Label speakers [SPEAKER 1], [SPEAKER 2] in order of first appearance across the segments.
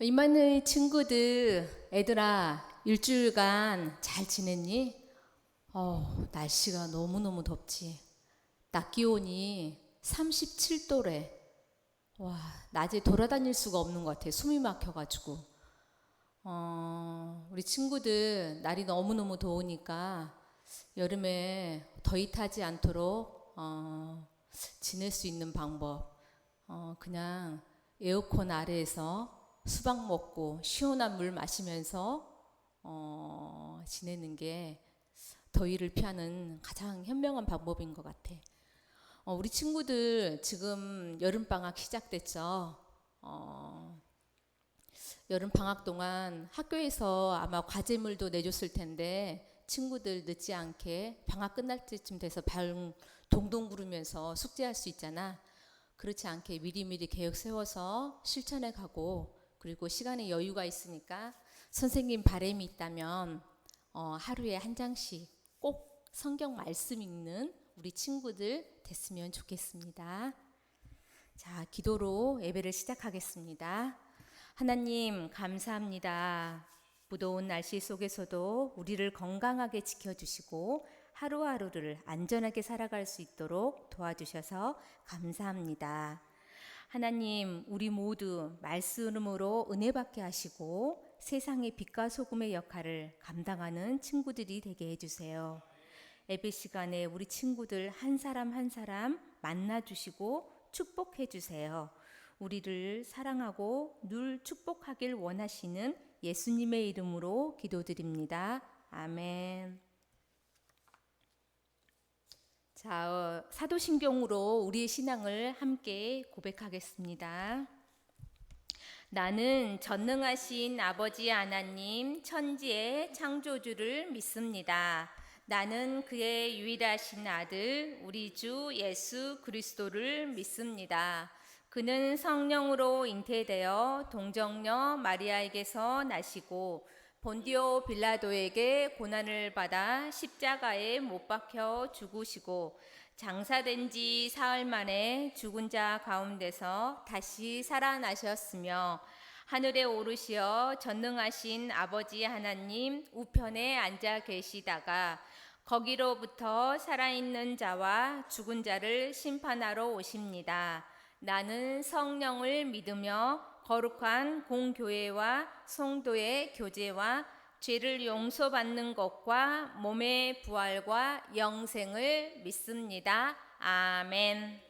[SPEAKER 1] 이만희 친구들, 애들아, 일주일간 잘 지냈니? 날씨가 너무너무 덥지. 낮 기온이 37도래. 와, 낮에 돌아다닐 수가 없는 것 같아. 숨이 막혀가지고. 우리 친구들, 날이 너무너무 더우니까 여름에 더위 타지 않도록, 지낼 수 있는 방법. 그냥 에어컨 아래에서 수박 먹고 시원한 물 마시면서 지내는 게 더위를 피하는 가장 현명한 방법인 것 같아. 우리 친구들 지금 여름방학 시작됐죠. 여름방학 동안 학교에서 아마 과제물도 내줬을 텐데 친구들 늦지 않게 방학 끝날 때쯤 돼서 발 동동 구르면서 숙제할 수 있잖아. 그렇지 않게 미리미리 계획 세워서 실천해 가고, 그리고 시간에 여유가 있으니까 선생님 바람이 있다면 하루에 한 장씩 꼭 성경 말씀 읽는 우리 친구들 됐으면 좋겠습니다. 자, 기도로 예배를 시작하겠습니다. 하나님 감사합니다. 무더운 날씨 속에서도 우리를 건강하게 지켜주시고 하루하루를 안전하게 살아갈 수 있도록 도와주셔서 감사합니다. 하나님, 우리 모두 말씀으로 은혜 받게 하시고 세상의 빛과 소금의 역할을 감당하는 친구들이 되게 해주세요. 예배 시간에 우리 친구들 한 사람 한 사람 만나주시고 축복해 주세요. 우리를 사랑하고 늘 축복하길 원하시는 예수님의 이름으로 기도드립니다. 아멘. 자, 사도신경으로 우리의 신앙을 함께 고백하겠습니다. 나는 전능하신 아버지 하나님 천지의 창조주를 믿습니다. 나는 그의 유일하신 아들 우리 주 예수 그리스도를 믿습니다. 그는 성령으로 잉태되어 동정녀 마리아에게서 나시고 본디오 빌라도에게 고난을 받아 십자가에 못 박혀 죽으시고 장사된 지 사흘 만에 죽은 자 가운데서 다시 살아나셨으며 하늘에 오르시어 전능하신 아버지 하나님 우편에 앉아 계시다가 거기로부터 살아있는 자와 죽은 자를 심판하러 오십니다. 나는 성령을 믿으며 거룩한 공교회와 성도의 교제와 죄를 용서받는 것과 몸의 부활과 영생을 믿습니다. 아멘.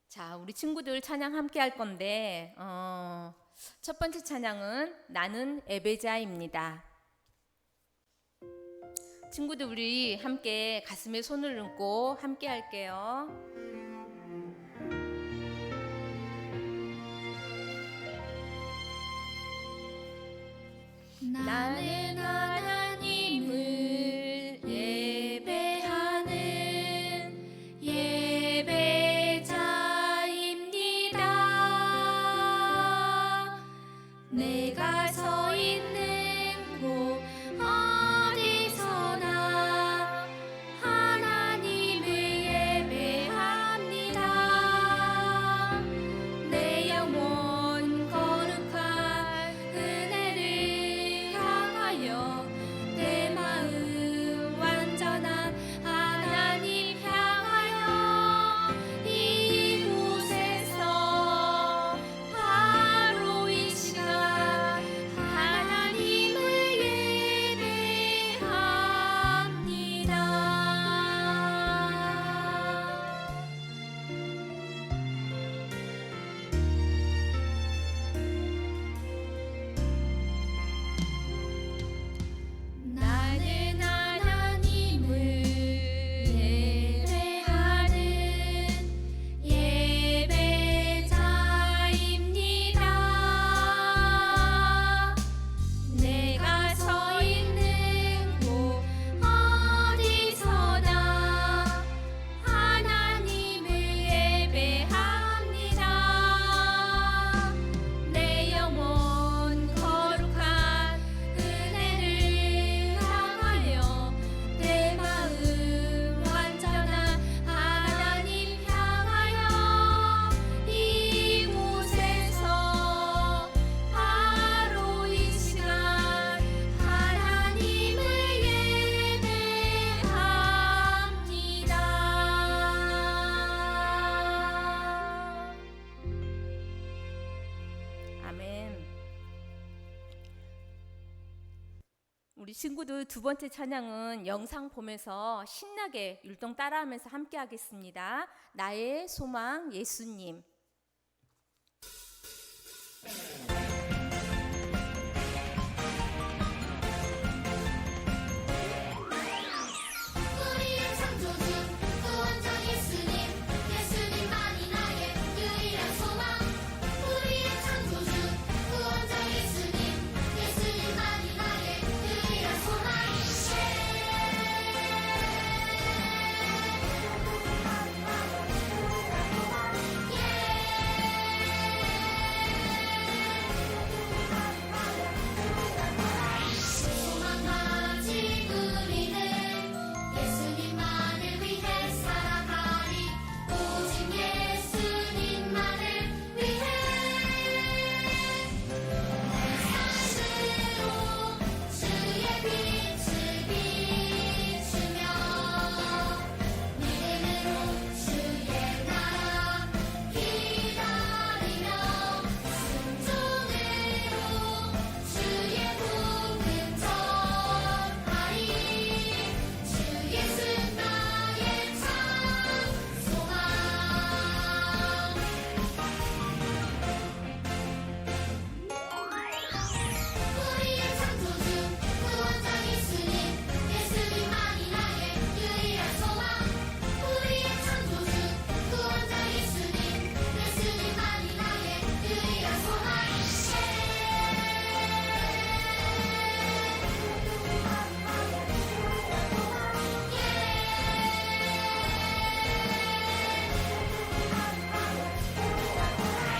[SPEAKER 1] 자, 우리 친구들 찬양 함께 할 건데 첫 번째 찬양은 나는 예배자입니다. 친구들 우리 함께 가슴에 손을 얹고 함께 할게요. 나는 하나님을 예배하는 예배자입니다. 내가 서 있는 곳 어디서나 하나님을 예배합니다. 우리 친구들 두 번째 찬양은 영상 보면서 신나게 율동 따라하면서 함께 하겠습니다. 나의 소망 예수님.
[SPEAKER 2] 우리의 창조주 구원자 예수님 예수님만이 나의 유일한 소망 우리의 창조주 구원자 예수님 예수님만이 나의 유일한 소망 소망 가진 우리는 예수님만을 위해 살아가리 오직 예수님만을 위해 삶으로 주의 빛을 비추며 믿음으로 주의 나라 기다리며 순종으로 주의 복음 전하리 주 예수 나의 참 소망 우리의 창조주 구원자 예수님 예수님만이 나의 유일한 소망 우리의 창조주 구원자 예수님 예수님만이 나의 유일한 소망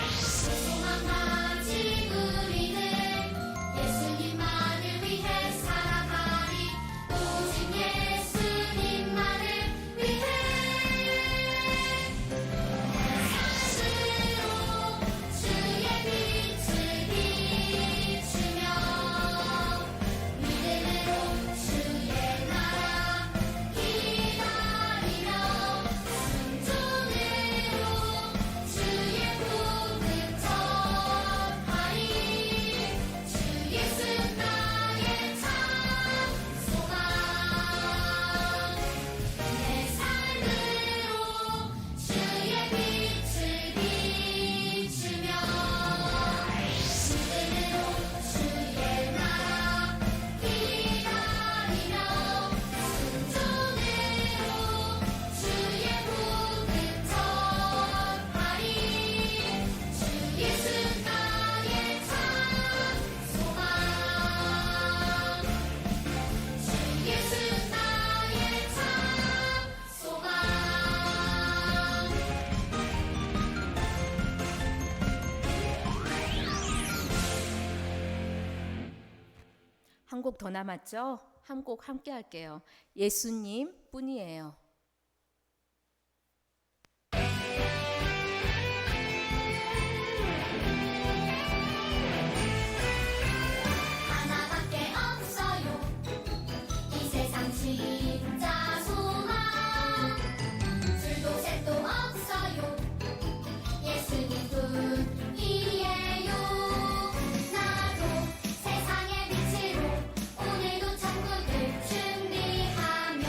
[SPEAKER 2] 소망 가진 우리는 예수님만을 위해 살아가리 오직 예수님만을 위해 삶으로 주의 빛을 비추며 믿음으로 주의 나라 기다리며 순종으로 주의 복음 전하리 주 예수 나의 참 소망 내 삶으로 주의 빛을 비추며 믿음으로 주의 나라 기다리며 순종으로 주의 복음 전하리 주 예수 나의 참 소망 주 예수 나의 참 소망
[SPEAKER 1] 한 곡 더 남았죠? 한 곡 함께 할게요. 예수님 뿐이에요.
[SPEAKER 2] 하나밖에 없어요 이 세상 진짜 소망 둘도 셋도 없어요 예수님 뿐이에요 나도 세상의 빛으로 오늘도 천국을 준비하며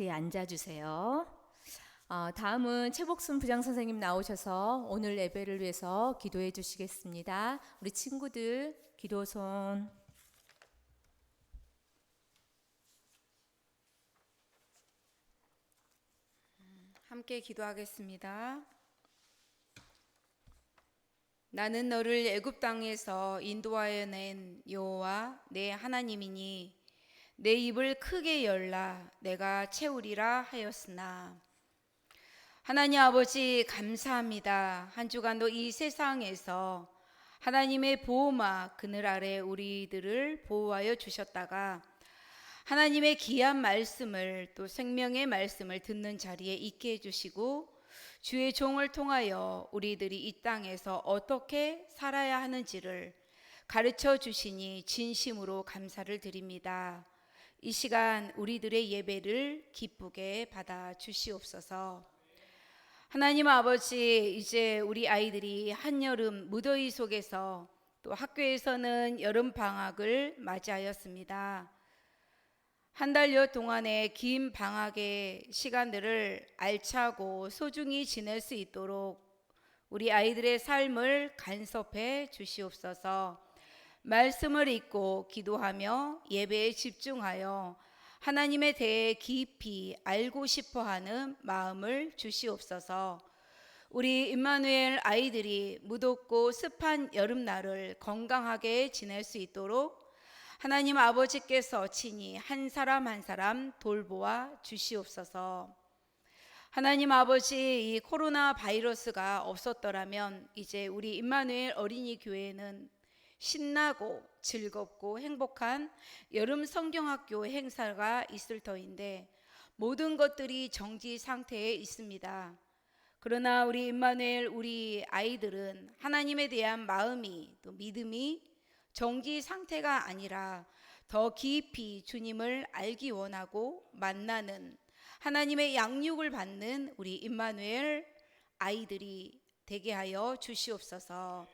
[SPEAKER 1] 자리에 앉아주세요. 다음은 최복순 부장 선생님 나오셔서 오늘 예배를 위해서 기도해 주시겠습니다. 우리 친구들 기도손.
[SPEAKER 3] 함께 기도하겠습니다. 나는 너를 애굽 땅에서 인도하여 낸 여호와 내 하나님이니 내 입을 크게 열라 내가 채우리라 하였으나 하나님 아버지 감사합니다. 한 주간도 이 세상에서 하나님의 보호막 그늘 아래 우리들을 보호하여 주셨다가 하나님의 귀한 말씀을 또 생명의 말씀을 듣는 자리에 있게 해주시고 주의 종을 통하여 우리들이 이 땅에서 어떻게 살아야 하는지를 가르쳐 주시니 진심으로 감사를 드립니다. 이 시간 우리들의 예배를 기쁘게 받아 주시옵소서. 하나님 아버지, 이제 우리 아이들이 한여름 무더위 속에서 또 학교에서는 여름 방학을 맞이하였습니다. 한 달여 동안의 긴 방학의 시간들을 알차고 소중히 지낼 수 있도록 우리 아이들의 삶을 간섭해 주시옵소서. 말씀을 읽고 기도하며 예배에 집중하여 하나님에 대해 깊이 알고 싶어하는 마음을 주시옵소서. 우리 임마누엘 아이들이 무덥고 습한 여름날을 건강하게 지낼 수 있도록 하나님 아버지께서 친히 한 사람 한 사람 돌보아 주시옵소서. 하나님 아버지, 이 코로나 바이러스가 없었더라면 이제 우리 임마누엘 어린이 교회는 신나고 즐겁고 행복한 여름 성경학교 행사가 있을 터인데 모든 것들이 정지 상태에 있습니다. 그러나 우리 임마누엘 우리 아이들은 하나님에 대한 마음이 또 믿음이 정지 상태가 아니라 더 깊이 주님을 알기 원하고 만나는 하나님의 양육을 받는 우리 임마누엘 아이들이 되게 하여 주시옵소서.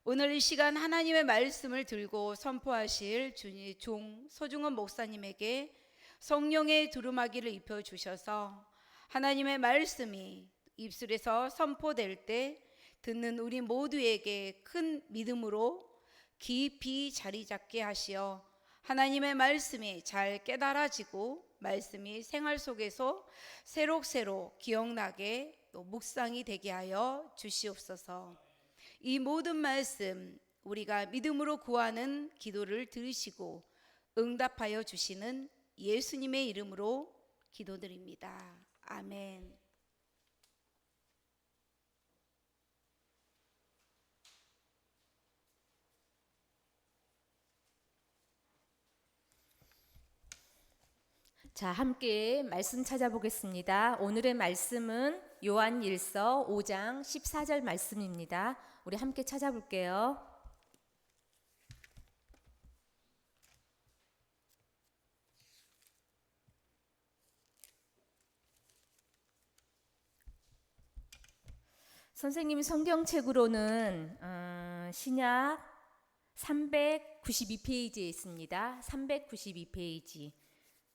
[SPEAKER 3] 오늘 이 시간 하나님의 말씀을 들고 선포하실 주님 종 소중원 목사님에게 성령의 두루마기를 입혀 주셔서 하나님의 말씀이 입술에서 선포될 때 듣는 우리 모두에게 큰 믿음으로 깊이 자리 잡게 하시어 하나님의 말씀이 잘 깨달아지고 말씀이 생활 속에서 새록새록 기억나게 또 묵상이 되게 하여 주시옵소서. 이 모든 말씀 우리가 믿음으로 구하는 기도를 들으시고 응답하여 주시는 예수님의 이름으로 기도드립니다. 아멘.
[SPEAKER 1] 자, 함께 말씀 찾아보겠습니다. 오늘의 말씀은 요한일서 5장 14절 말씀입니다. 우리 함께 찾아볼게요. 선생님 성경책으로는 신약 392페이지에 있습니다. 392페이지.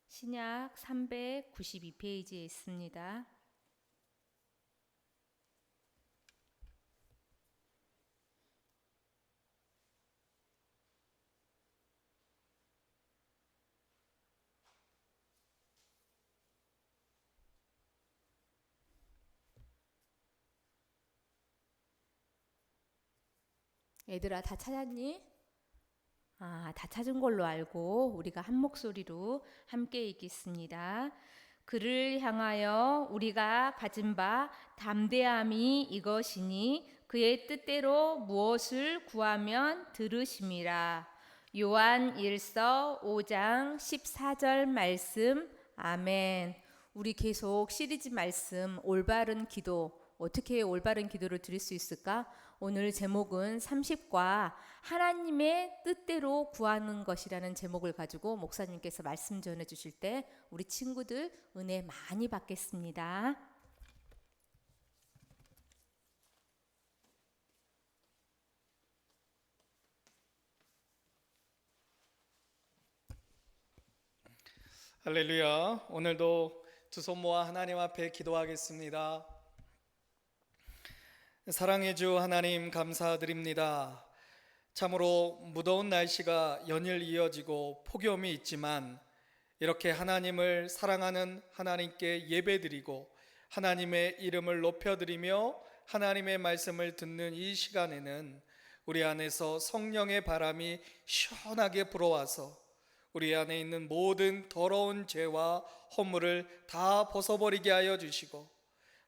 [SPEAKER 1] 신약 392페이지에 있습니다. 얘들아, 다 찾았니? 다 찾은 걸로 알고 우리가 한 목소리로 함께 읽겠습니다. 그를 향하여 우리가 가진 바 담대함이 이것이니 그의 뜻대로 무엇을 구하면 들으심이라. 요한 1서 5장 14절 말씀. 아멘. 우리 계속 시리즈 말씀 올바른 기도, 어떻게 올바른 기도를 드릴 수 있을까? 오늘 제목은 30과 하나님의 뜻대로 구하는 것이라는 제목을 가지고 목사님께서 말씀 전해 주실 때 우리 친구들 은혜 많이 받겠습니다.
[SPEAKER 4] 할렐루야. 오늘도 두 손 모아 하나님 앞에 기도하겠습니다. 사랑의 주 하나님 감사드립니다. 참으로 무더운 날씨가 연일 이어지고 폭염이 있지만 이렇게 하나님을 사랑하는 하나님께 예배드리고 하나님의 이름을 높여드리며 하나님의 말씀을 듣는 이 시간에는 우리 안에서 성령의 바람이 시원하게 불어와서 우리 안에 있는 모든 더러운 죄와 허물을 다 벗어버리게 하여 주시고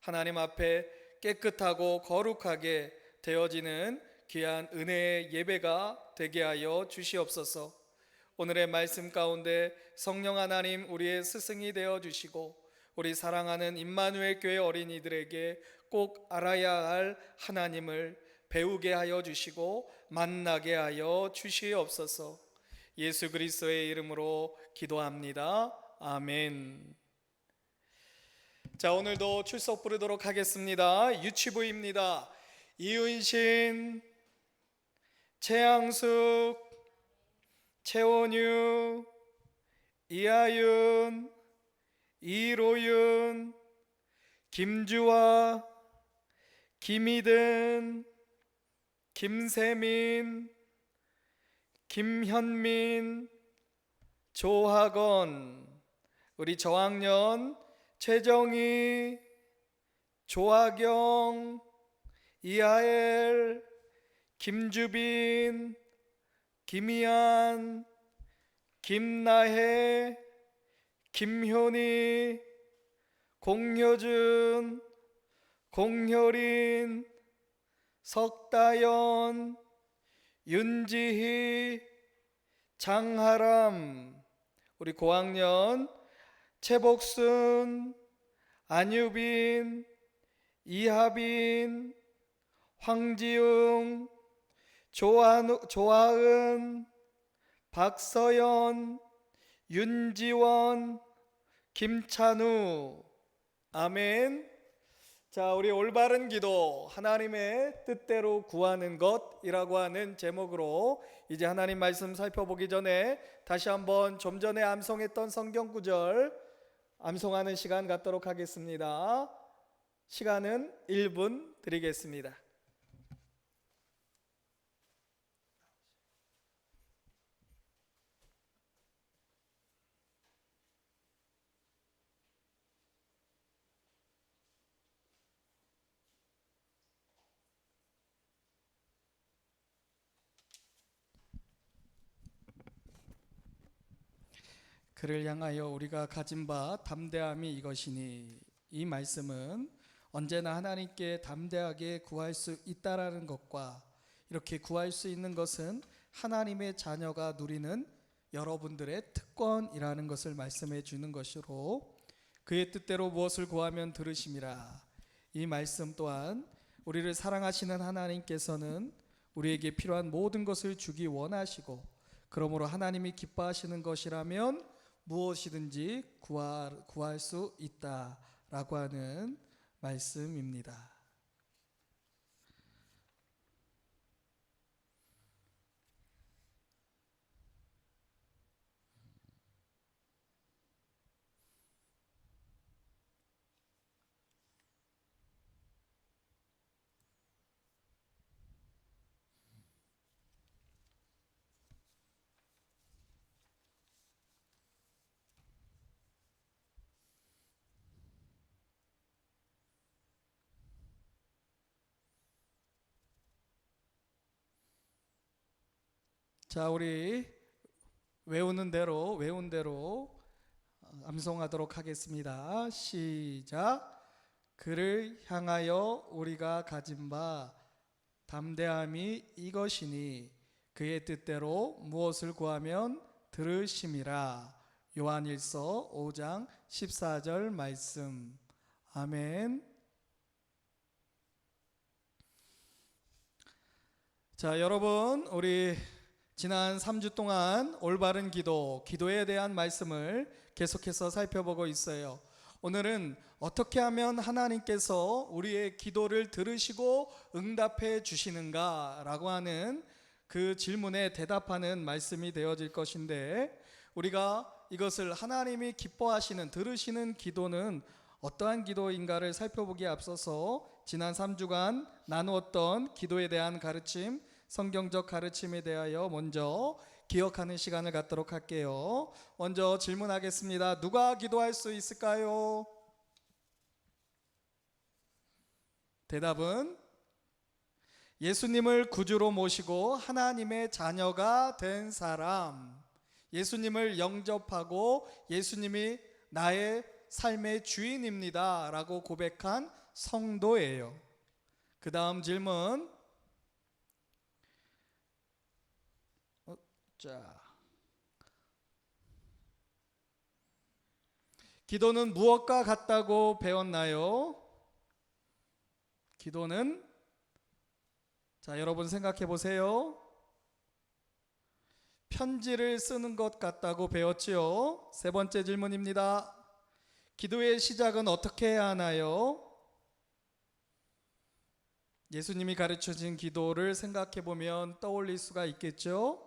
[SPEAKER 4] 하나님 앞에 깨끗하고 거룩하게 되어지는 귀한 은혜의 예배가 되게 하여 주시옵소서. 오늘의 말씀 가운데 성령 하나님 우리의 스승이 되어 주시고 우리 사랑하는 임마누엘 교회 어린이들에게 꼭 알아야 할 하나님을 배우게 하여 주시고 만나게 하여 주시옵소서. 예수 그리스도의 이름으로 기도합니다. 아멘. 자, 오늘도 출석 부르도록 하겠습니다. 유치부입니다. 이은신, 최양숙, 최원유, 이하윤, 이로윤, 김주화, 김희든, 김세민, 김현민, 조학원, 우리 저학년 최정희, 조하경, 이하엘, 김주빈, 김희안, 김나혜, 김효니, 공효준, 공효린, 석다연, 윤지희, 장하람, 우리 고학년 최복순, 안유빈, 이하빈, 황지웅, 조하은, 박서연, 윤지원, 김찬우. 아멘. 자, 우리 올바른 기도, 하나님의 뜻대로 구하는 것이라고 하는 제목으로 이제 하나님 말씀 살펴보기 전에 다시 한번 좀 전에 암송했던 성경 구절 암송하는 시간 갖도록 하겠습니다. 시간은 1분 드리겠습니다. 그를 향하여 우리가 가진 바 담대함이 이것이니, 이 말씀은 언제나 하나님께 담대하게 구할 수 있다라는 것과 이렇게 구할 수 있는 것은 하나님의 자녀가 누리는 여러분들의 특권이라는 것을 말씀해 주는 것으로, 그의 뜻대로 무엇을 구하면 들으심이라. 이 말씀 또한 우리를 사랑하시는 하나님께서는 우리에게 필요한 모든 것을 주기 원하시고, 그러므로 하나님이 기뻐하시는 것이라면 무엇이든지 구할 수 있다라고 하는 말씀입니다. 자, 우리 외운 대로 암송하도록 하겠습니다. 시작. 그를 향하여 우리가 가진 바 담대함이 이것이니, 그의 뜻대로 무엇을 구하면 들으심이라. 요한일서 5장 14절 말씀. 아멘. 자, 여러분, 우리 지난 3주 동안 올바른 기도에 대한 말씀을 계속해서 살펴보고 있어요. 오늘은 어떻게 하면 하나님께서 우리의 기도를 들으시고 응답해 주시는가 라고 하는 그 질문에 대답하는 말씀이 되어질 것인데, 우리가 이것을 하나님이 기뻐하시는 들으시는 기도는 어떠한 기도인가를 살펴보기에 앞서서 지난 3주간 나누었던 기도에 대한 가르침, 성경적 가르침에 대하여 먼저 기억하는 시간을 갖도록 할게요. 먼저 질문하겠습니다. 누가 기도할 수 있을까요? 대답은 예수님을 구주로 모시고 하나님의 자녀가 된 사람, 예수님을 영접하고 예수님이 나의 삶의 주인입니다 라고 고백한 성도예요. 그 다음 질문. 기도는 무엇과 같다고 배웠나요? 기도는, 여러분 생각해 보세요. 편지를 쓰는 것 같다고 배웠지요. 세 번째 질문입니다. 기도의 시작은 어떻게 해야 하나요? 예수님이 가르쳐진 기도를 생각해 보면 떠올릴 수가 있겠죠.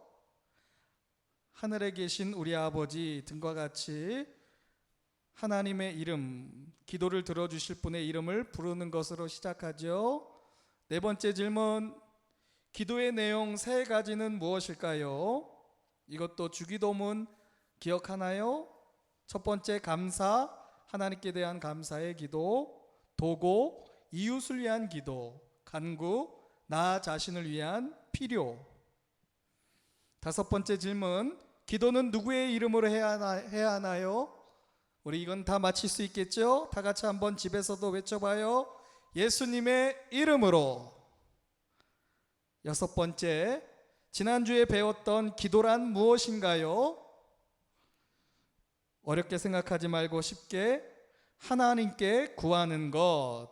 [SPEAKER 4] 하늘에 계신 우리 아버지 등과 같이 하나님의 이름, 기도를 들어주실 분의 이름을 부르는 것으로 시작하죠. 네 번째 질문, 기도의 내용 세 가지는 무엇일까요? 이것도 주기도문 기억하나요? 첫 번째 감사, 하나님께 대한 감사의 기도. 도고, 이웃을 위한 기도. 간구, 나 자신을 위한 필요. 다섯 번째 질문, 기도는 누구의 이름으로 해야 하나요? 우리 이건 다 맞힐 수 있겠죠? 다 같이 한번 집에서도 외쳐봐요. 예수님의 이름으로. 여섯 번째, 지난주에 배웠던 기도란 무엇인가요? 어렵게 생각하지 말고 쉽게 하나님께 구하는 것.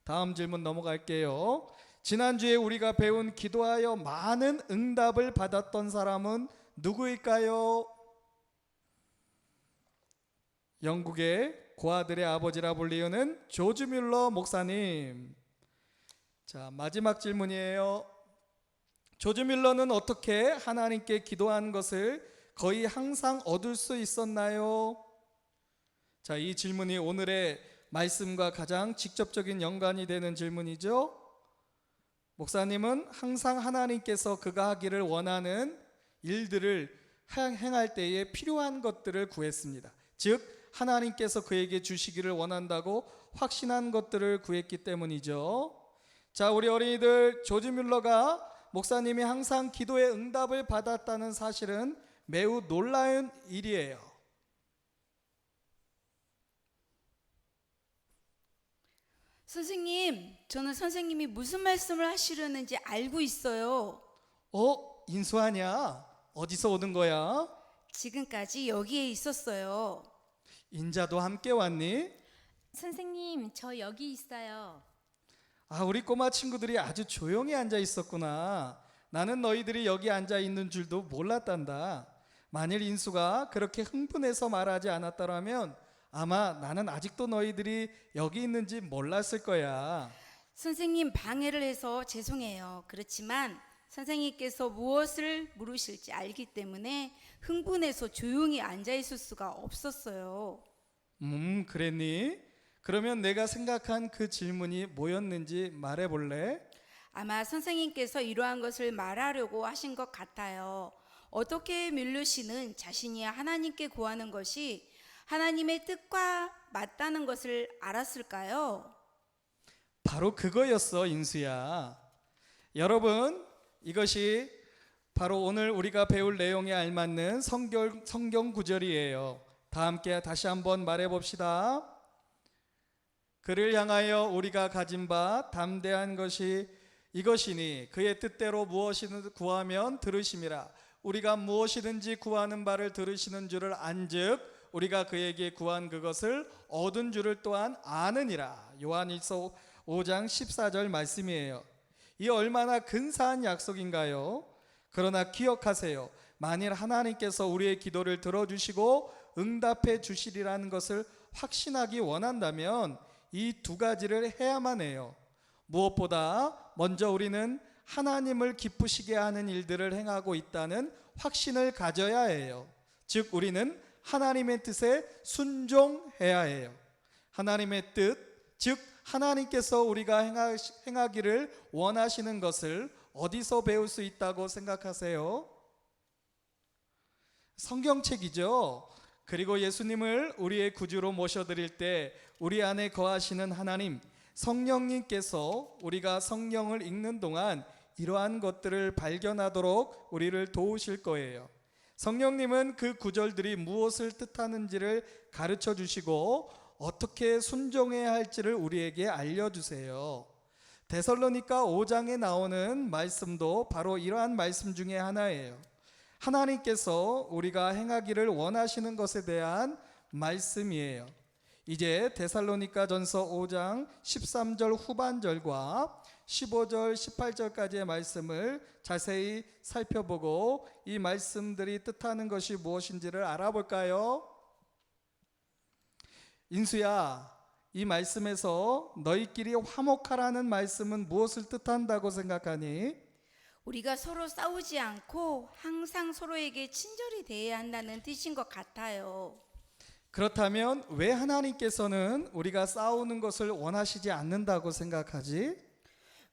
[SPEAKER 4] 다음 질문 넘어갈게요. 지난주에 우리가 배운 기도하여 많은 응답을 받았던 사람은 누구일까요? 영국의 고아들의 아버지라 불리우는 조지 뮬러 목사님. 마지막 질문이에요. 조지 뮬러는 어떻게 하나님께 기도한 것을 거의 항상 얻을 수 있었나요? 이 질문이 오늘의 말씀과 가장 직접적인 연관이 되는 질문이죠. 목사님은 항상 하나님께서 그가 하기를 원하는 일들을 행할 때에 필요한 것들을 구했습니다. 즉 하나님께서 그에게 주시기를 원한다고 확신한 것들을 구했기 때문이죠. 우리 어린이들, 조지 뮬러가 목사님이 항상 기도의 응답을 받았다는 사실은 매우 놀라운 일이에요.
[SPEAKER 3] 선생님, 저는 선생님이 무슨 말씀을 하시려는지 알고 있어요.
[SPEAKER 4] 인수하냐? 어디서 오는 거야?
[SPEAKER 3] 지금까지 여기에 있었어요.
[SPEAKER 4] 인자도 함께 왔니?
[SPEAKER 1] 선생님, 저 여기 있어요.
[SPEAKER 4] 우리 꼬마 친구들이 아주 조용히 앉아 있었구나. 나는 너희들이 여기 앉아 있는 줄도 몰랐단다. 만일 인수가 그렇게 흥분해서 말하지 않았더라면 아마 나는 아직도 너희들이 여기 있는지 몰랐을 거야.
[SPEAKER 3] 선생님, 방해를 해서 죄송해요. 그렇지만 선생님께서 무엇을 물으실지 알기 때문에 흥분해서 조용히 앉아 있을 수가 없었어요.
[SPEAKER 4] 그랬니? 그러면 내가 생각한 그 질문이 뭐였는지 말해볼래?
[SPEAKER 3] 아마 선생님께서 이러한 것을 말하려고 하신 것 같아요. 어떻게 뮬러 씨는 자신이 하나님께 구하는 것이 하나님의 뜻과 맞다는 것을 알았을까요?
[SPEAKER 4] 바로 그거였어, 인수야. 여러분, 이것이 바로 오늘 우리가 배울 내용에 알맞는 성경 구절이에요. 다 함께 다시 한번 말해봅시다. 그를 향하여 우리가 가진 바 담대한 것이 이것이니 그의 뜻대로 무엇이든 구하면 들으심이라. 우리가 무엇이든지 구하는 바를 들으시는 줄을 안즉 우리가 그에게 구한 그것을 얻은 줄을 또한 아느니라. 요한일서 5장 14절 말씀이에요. 이 얼마나 근사한 약속인가요? 그러나 기억하세요. 만일 하나님께서 우리의 기도를 들어주시고 응답해 주시리라는 것을 확신하기 원한다면 이 두 가지를 해야만 해요. 무엇보다 먼저 우리는 하나님을 기쁘시게 하는 일들을 행하고 있다는 확신을 가져야 해요. 즉 우리는 하나님의 뜻에 순종해야 해요. 하나님의 뜻, 즉 하나님께서 우리가 행하기를 원하시는 것을 어디서 배울 수 있다고 생각하세요? 성경책이죠. 그리고 예수님을 우리의 구주로 모셔드릴 때 우리 안에 거하시는 하나님, 성령님께서 우리가 성경을 읽는 동안 이러한 것들을 발견하도록 우리를 도우실 거예요. 성령님은 그 구절들이 무엇을 뜻하는지를 가르쳐 주시고 어떻게 순종해야 할지를 우리에게 알려주세요. 데살로니가 5장에 나오는 말씀도 바로 이러한 말씀 중에 하나예요. 하나님께서 우리가 행하기를 원하시는 것에 대한 말씀이에요. 이제 데살로니가 전서 5장 13절 후반절과 15절 18절까지의 말씀을 자세히 살펴보고 이 말씀들이 뜻하는 것이 무엇인지를 알아볼까요? 인수야, 이 말씀에서 너희끼리 화목하라는 말씀은 무엇을 뜻한다고 생각하니?
[SPEAKER 3] 우리가 서로 싸우지 않고 항상 서로에게 친절히 대해야 한다는 뜻인 것 같아요.
[SPEAKER 4] 그렇다면 왜 하나님께서는 우리가 싸우는 것을 원하시지 않는다고 생각하지?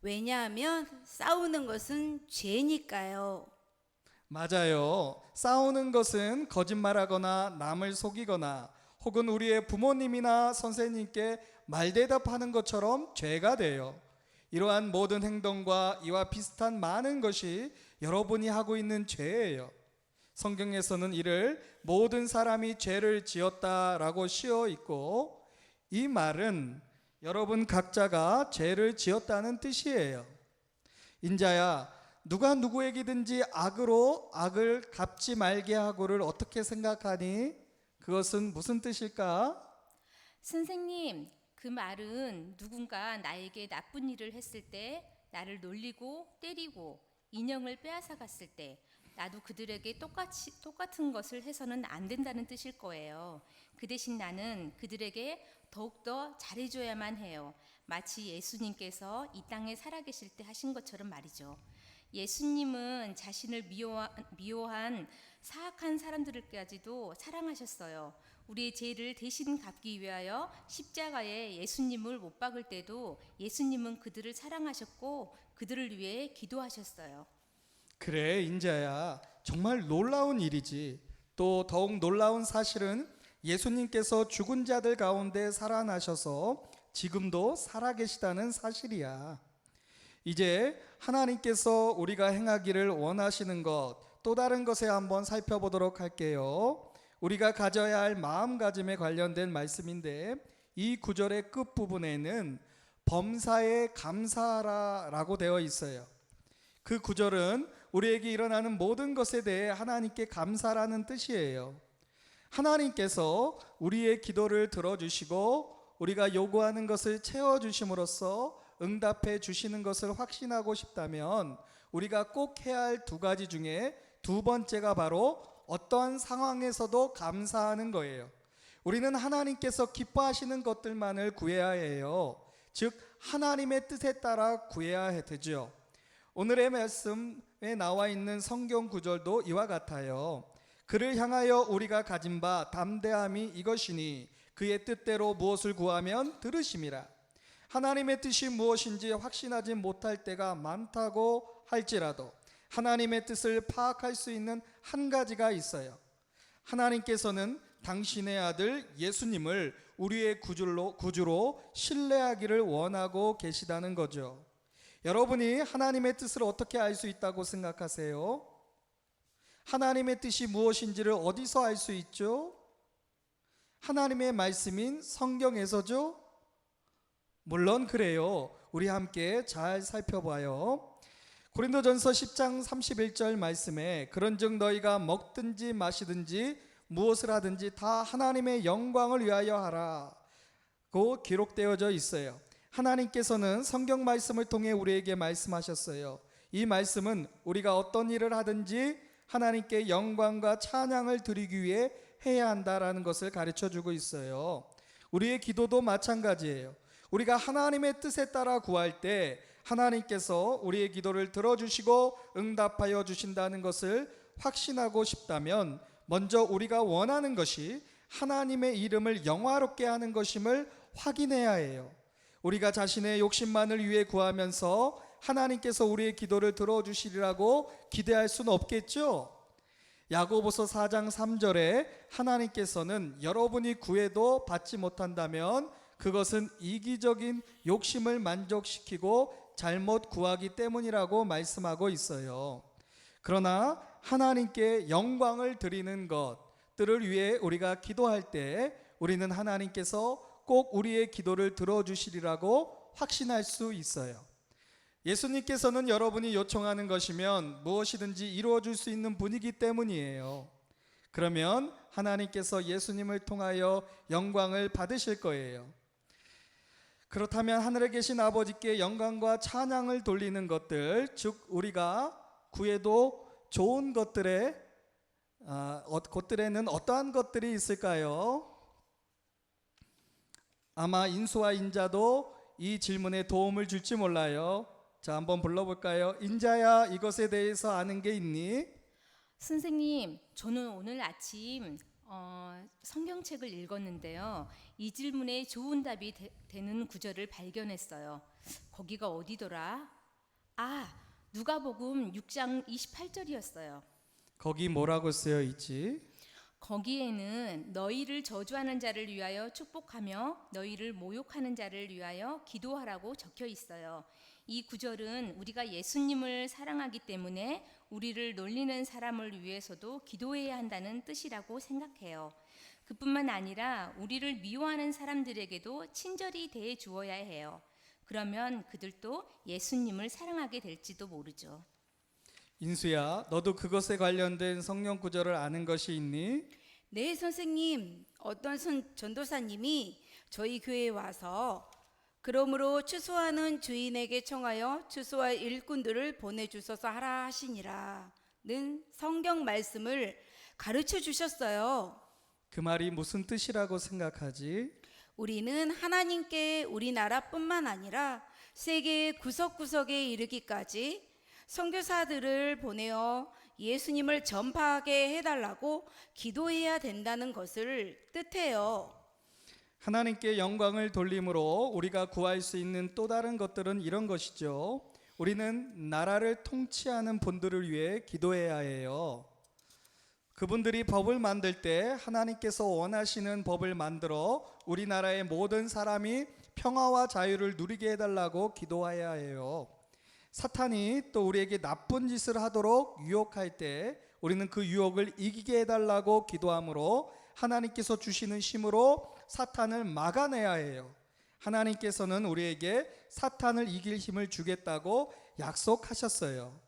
[SPEAKER 3] 왜냐하면 싸우는 것은 죄니까요.
[SPEAKER 4] 맞아요. 싸우는 것은 거짓말하거나 남을 속이거나 혹은 우리의 부모님이나 선생님께 말대답하는 것처럼 죄가 돼요. 이러한 모든 행동과 이와 비슷한 많은 것이 여러분이 하고 있는 죄예요. 성경에서는 이를 모든 사람이 죄를 지었다라고 씌어 있고, 이 말은 여러분 각자가 죄를 지었다는 뜻이에요. 인자야, 누가 누구에게든지 악으로 악을 갚지 말게 하고를 어떻게 생각하니? 그것은 무슨 뜻일까?
[SPEAKER 1] 선생님, 그 말은 누군가 나에게 나쁜 일을 했을 때 나를 놀리고 때리고 인형을 빼앗아 갔을 때 나도 그들에게 똑같은 것을 해서는 안 된다는 뜻일 거예요. 그 대신 나는 그들에게 더욱더 잘해줘야만 해요. 마치 예수님께서 이 땅에 살아계실 때 하신 것처럼 말이죠. 예수님은 자신을 미워한 사악한 사람들까지도 사랑하셨어요. 우리의 죄를 대신 갚기 위하여 십자가에 예수님을 못 박을 때도 예수님은 그들을 사랑하셨고 그들을 위해 기도하셨어요.
[SPEAKER 4] 그래, 인자야, 정말 놀라운 일이지. 또 더욱 놀라운 사실은 예수님께서 죽은 자들 가운데 살아나셔서 지금도 살아계시다는 사실이야. 이제 하나님께서 우리가 행하기를 원하시는 것, 또 다른 것에 한번 살펴보도록 할게요. 우리가 가져야 할 마음가짐에 관련된 말씀인데, 이 구절의 끝부분에는 범사에 감사하라라고 되어 있어요. 그 구절은 우리에게 일어나는 모든 것에 대해 하나님께 감사라는 뜻이에요. 하나님께서 우리의 기도를 들어주시고 우리가 요구하는 것을 채워주심으로써 응답해 주시는 것을 확신하고 싶다면 우리가 꼭 해야 할 두 가지 중에 두 번째가 바로 어떠한 상황에서도 감사하는 거예요. 우리는 하나님께서 기뻐하시는 것들만을 구해야 해요. 즉 하나님의 뜻에 따라 구해야 되죠. 오늘의 말씀에 나와 있는 성경 구절도 이와 같아요. 그를 향하여 우리가 가진 바 담대함이 이것이니 그의 뜻대로 무엇을 구하면 들으심이라. 하나님의 뜻이 무엇인지 확신하지 못할 때가 많다고 할지라도 하나님의 뜻을 파악할 수 있는 한 가지가 있어요. 하나님께서는 당신의 아들 예수님을 우리의 구주로 신뢰하기를 원하고 계시다는 거죠. 여러분이 하나님의 뜻을 어떻게 알 수 있다고 생각하세요? 하나님의 뜻이 무엇인지를 어디서 알 수 있죠? 하나님의 말씀인 성경에서죠? 물론 그래요. 우리 함께 잘 살펴봐요. 고린도전서 10장 31절 말씀에 그런즉 너희가 먹든지 마시든지 무엇을 하든지 다 하나님의 영광을 위하여 하라고 기록되어져 있어요. 하나님께서는 성경 말씀을 통해 우리에게 말씀하셨어요. 이 말씀은 우리가 어떤 일을 하든지 하나님께 영광과 찬양을 드리기 위해 해야 한다라는 것을 가르쳐주고 있어요. 우리의 기도도 마찬가지예요. 우리가 하나님의 뜻에 따라 구할 때 하나님께서 우리의 기도를 들어주시고 응답하여 주신다는 것을 확신하고 싶다면 먼저 우리가 원하는 것이 하나님의 이름을 영화롭게 하는 것임을 확인해야 해요. 우리가 자신의 욕심만을 위해 구하면서 하나님께서 우리의 기도를 들어주시리라고 기대할 수는 없겠죠. 야고보서 4장 3절에 하나님께서는 여러분이 구해도 받지 못한다면 그것은 이기적인 욕심을 만족시키고 잘못 구하기 때문이라고 말씀하고 있어요. 그러나 하나님께 영광을 드리는 것들을 위해 우리가 기도할 때 우리는 하나님께서 꼭 우리의 기도를 들어주시리라고 확신할 수 있어요. 예수님께서는 여러분이 요청하는 것이면 무엇이든지 이루어줄 수 있는 분이기 때문이에요. 그러면 하나님께서 예수님을 통하여 영광을 받으실 거예요. 그렇다면 하늘에 계신 아버지께 영광과 찬양을 돌리는 것들, 즉 우리가 구해도 좋은 것들에는 어떠한 것들이 있을까요? 아마 인수와 인자도 이 질문에 도움을 줄지 몰라요. 자, 한번 불러볼까요? 인자야, 이것에 대해서 아는 게 있니?
[SPEAKER 1] 선생님, 저는 오늘 아침 성경책을 읽었는데요. 이 질문에 좋은 답이 되는 구절을 발견했어요. 거기가 어디더라? 누가복음 6장 28절이었어요.
[SPEAKER 4] 거기 뭐라고 쓰여 있지?
[SPEAKER 1] 거기에는 너희를 저주하는 자를 위하여 축복하며 너희를 모욕하는 자를 위하여 기도하라고 적혀 있어요. 이 구절은 우리가 예수님을 사랑하기 때문에 우리를 놀리는 사람을 위해서도 기도해야 한다는 뜻이라고 생각해요. 그뿐만 아니라 우리를 미워하는 사람들에게도 친절히 대해 주어야 해요. 그러면 그들도 예수님을 사랑하게 될지도 모르죠.
[SPEAKER 4] 인수야, 너도 그것에 관련된 성경 구절을 아는 것이 있니?
[SPEAKER 3] 네, 선생님. 어떤 전도사님이 저희 교회에 와서 그러므로 추수하는 주인에게 청하여 추수할 일꾼들을 보내주소서 하라 하시니라는 성경 말씀을 가르쳐 주셨어요.
[SPEAKER 4] 그 말이 무슨 뜻이라고 생각하지?
[SPEAKER 3] 우리는 하나님께 우리나라뿐만 아니라 세계 구석구석에 이르기까지 선교사들을 보내어 예수님을 전파하게 해달라고 기도해야 된다는 것을 뜻해요.
[SPEAKER 4] 하나님께 영광을 돌림으로 우리가 구할 수 있는 또 다른 것들은 이런 것이죠. 우리는 나라를 통치하는 분들을 위해 기도해야 해요. 그분들이 법을 만들 때 하나님께서 원하시는 법을 만들어 우리나라의 모든 사람이 평화와 자유를 누리게 해달라고 기도해야 해요. 사탄이 또 우리에게 나쁜 짓을 하도록 유혹할 때 우리는 그 유혹을 이기게 해달라고 기도하므로 하나님께서 주시는 힘으로 사탄을 막아내야 해요. 하나님께서는 우리에게 사탄을 이길 힘을 주겠다고 약속하셨어요.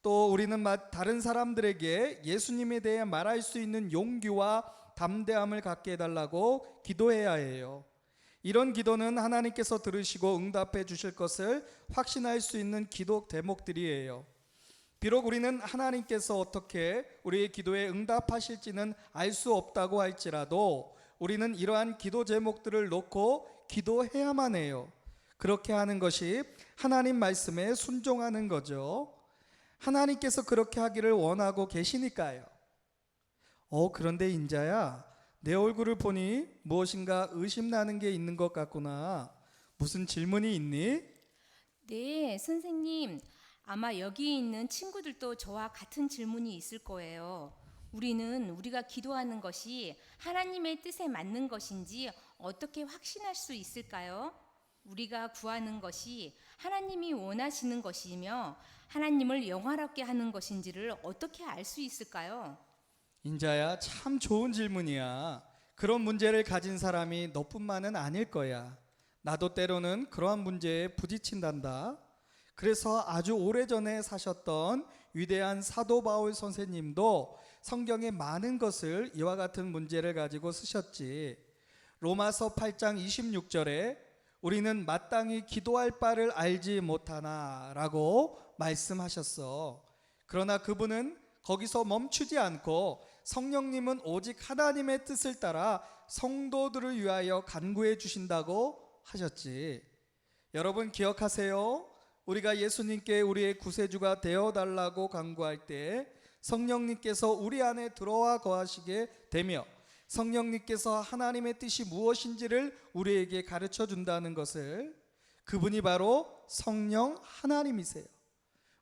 [SPEAKER 4] 또 우리는 다른 사람들에게 예수님에 대해 말할 수 있는 용기와 담대함을 갖게 해달라고 기도해야 해요. 이런 기도는 하나님께서 들으시고 응답해 주실 것을 확신할 수 있는 기도 대목들이에요. 비록 우리는 하나님께서 어떻게 우리의 기도에 응답하실지는 알 수 없다고 할지라도 우리는 이러한 기도 제목들을 놓고 기도해야만 해요. 그렇게 하는 것이 하나님 말씀에 순종하는 거죠. 하나님께서 그렇게 하기를 원하고 계시니까요. 그런데 인자야, 내 얼굴을 보니 무엇인가 의심나는 게 있는 것 같구나. 무슨 질문이 있니?
[SPEAKER 1] 네, 선생님. 아마 여기 있는 친구들도 저와 같은 질문이 있을 거예요. 우리가 기도하는 것이 하나님의 뜻에 맞는 것인지 어떻게 확신할 수 있을까요? 우리가 구하는 것이 하나님이 원하시는 것이며 하나님을 영화롭게 하는 것인지를 어떻게 알 수 있을까요?
[SPEAKER 4] 인자야, 참 좋은 질문이야. 그런 문제를 가진 사람이 너뿐만은 아닐 거야. 나도 때로는 그러한 문제에 부딪힌단다. 그래서 아주 오래전에 사셨던 위대한 사도 바울 선생님도 성경의 많은 것을 이와 같은 문제를 가지고 쓰셨지. 로마서 8장 26절에 우리는 마땅히 기도할 바를 알지 못하나 라고 말씀하셨어. 그러나 그분은 거기서 멈추지 않고 성령님은 오직 하나님의 뜻을 따라 성도들을 위하여 간구해 주신다고 하셨지. 여러분 기억하세요? 우리가 예수님께 우리의 구세주가 되어달라고 간구할 때 성령님께서 우리 안에 들어와 거하시게 되며 성령님께서 하나님의 뜻이 무엇인지를 우리에게 가르쳐 준다는 것을, 그분이 바로 성령 하나님이세요.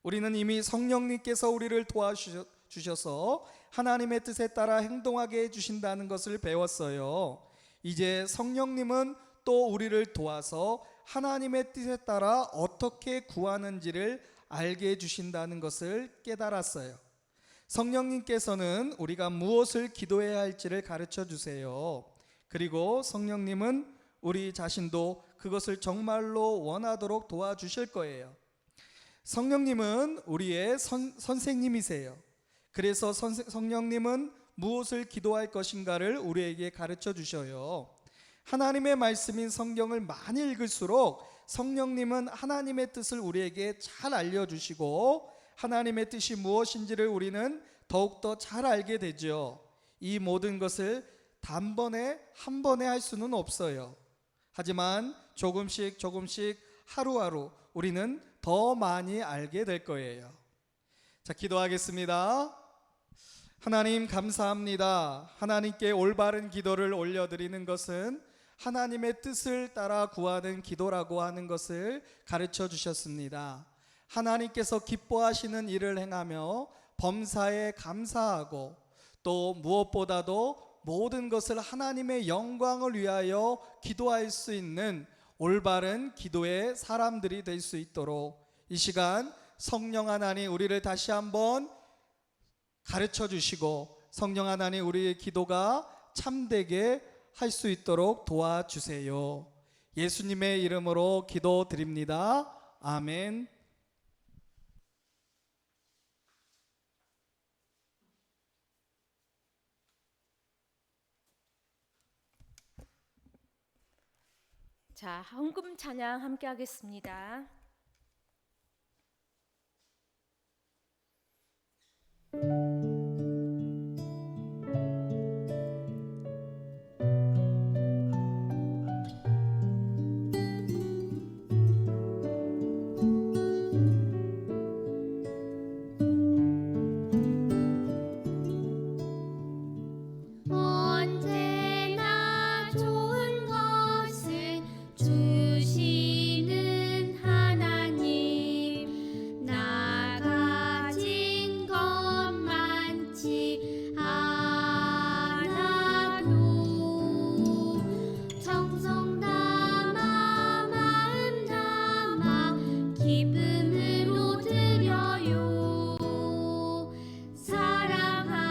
[SPEAKER 4] 우리는 이미 성령님께서 우리를 도와주셔서 하나님의 뜻에 따라 행동하게 해주신다는 것을 배웠어요. 이제 성령님은 또 우리를 도와서 하나님의 뜻에 따라 어떻게 구하는지를 알게 해주신다는 것을 깨달았어요. 성령님께서는 우리가 무엇을 기도해야 할지를 가르쳐 주세요. 그리고 성령님은 우리 자신도 그것을 정말로 원하도록 도와주실 거예요. 성령님은 우리의 선생님이세요. 그래서 성령님은 무엇을 기도할 것인가를 우리에게 가르쳐 주셔요. 하나님의 말씀인 성경을 많이 읽을수록 성령님은 하나님의 뜻을 우리에게 잘 알려주시고 하나님의 뜻이 무엇인지를 우리는 더욱더 잘 알게 되죠. 이 모든 것을 단번에 한 번에 할 수는 없어요. 하지만 조금씩 하루하루 우리는 더 많이 알게 될 거예요. 자, 기도하겠습니다. 하나님 감사합니다. 하나님께 올바른 기도를 올려드리는 것은 하나님의 뜻을 따라 구하는 기도라고 하는 것을 가르쳐 주셨습니다. 하나님께서 기뻐하시는 일을 행하며 범사에 감사하고 또 무엇보다도 모든 것을 하나님의 영광을 위하여 기도할 수 있는 올바른 기도의 사람들이 될 수 있도록 이 시간 성령 하나님 우리를 다시 한번 가르쳐 주시고 성령 하나님 우리의 기도가 참되게 할 수 있도록 도와주세요. 예수님의 이름으로 기도드립니다. 아멘.
[SPEAKER 1] 자, 헌금 찬양 함께 하겠습니다.
[SPEAKER 2] 언제나 좋은 것을 주시는 하나님, 나 가진 것 많지 않아도 정성 담아 마음 담아 기쁨으로 드려요. 사랑하는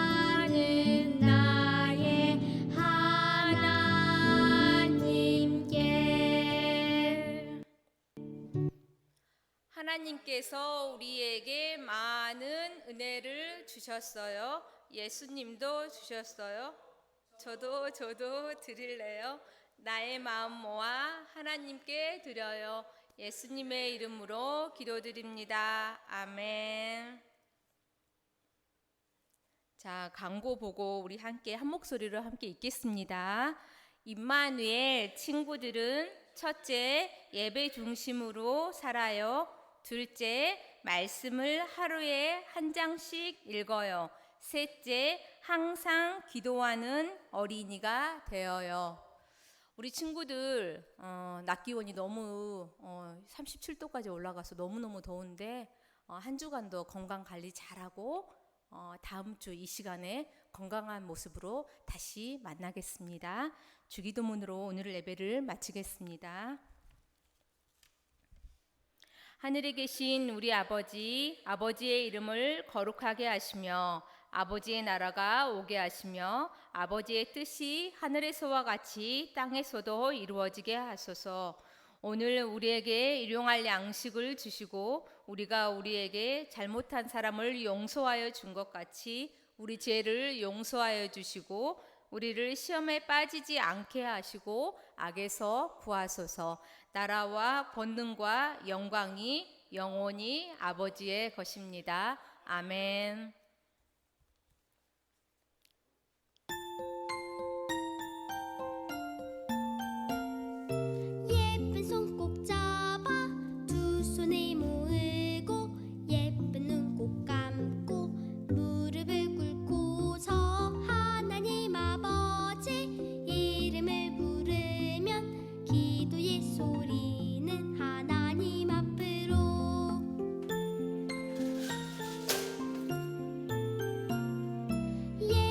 [SPEAKER 2] 나의 하나님께.
[SPEAKER 1] 하나님께서 우리에게 많은 은혜를 주셨어요. 예수님도 주셨어요. 저도 드릴래요. 나의 마음 모아 하나님께 드려요. 예수님의 이름으로 기도드립니다. 아멘. 자, 광고 보고 우리 함께 한 목소리로 함께 읽겠습니다. 임마누엘 친구들은 첫째, 예배 중심으로 살아요. 둘째, 말씀을 하루에 한 장씩 읽어요. 셋째, 항상 기도하는 어린이가 되어요. 우리 친구들 낮 기온이 너무 37도까지 올라가서 너무너무 더운데 한 주간도 건강 관리 잘하고 다음 주 이 시간에 건강한 모습으로 다시 만나겠습니다. 주기도문으로 오늘 예배를 마치겠습니다. 하늘에 계신 우리 아버지, 아버지의 이름을 거룩하게 하시며 아버지의 나라가 오게 하시며 아버지의 뜻이 하늘에서와 같이 땅에서도 이루어지게 하소서. 오늘 우리에게 일용할 양식을 주시고 우리가 우리에게 잘못한 사람을 용서하여 준 것 같이 우리 죄를 용서하여 주시고 우리를 시험에 빠지지 않게 하시고 악에서 구하소서. 나라와 권능과 영광이 영원히 아버지의 것입니다. 아멘.
[SPEAKER 2] 예쁜 손 꼭 잡아 두 손에 모으고 예쁜 눈 꼭 감고 무릎 소리